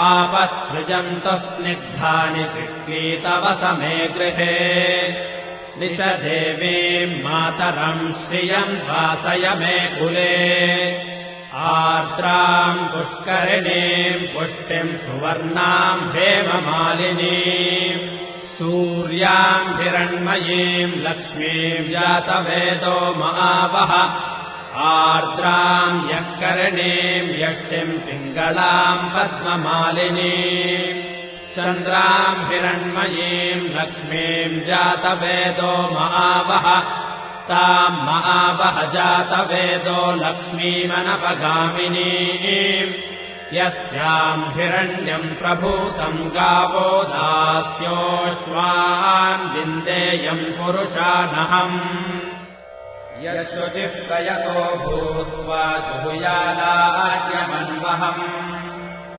आपसृजन्तु स्निग्धानि चिक्लीतवसमे गृहे नि च देवीम् मातरम् श्रियम् वासय मे कुले आर्द्राम् पुष्करिणीम् पुष्टिम् सुवर्णाम् हेममालिनीम् सूर्याम् हिरण्मयीम् लक्ष्मीम् जातवेदो महावः आर्द्राम् यः करिणीम् यष्टिम् पिङ्गलाम् पद्ममालिनीम् चन्द्राम् हिरण्मयीम् लक्ष्मीम् जातवेदो महावः ताम् महावः जातवेदो लक्ष्मीमनपगामिनीम् यस्याम् हिरण्यम् प्रभूतम् गावो दास्योऽश्वान् विन्देयम् पुरुषानहम् यश्रुतिः प्रयतो भूत्वा जुहुयालाज्यमन्वहम्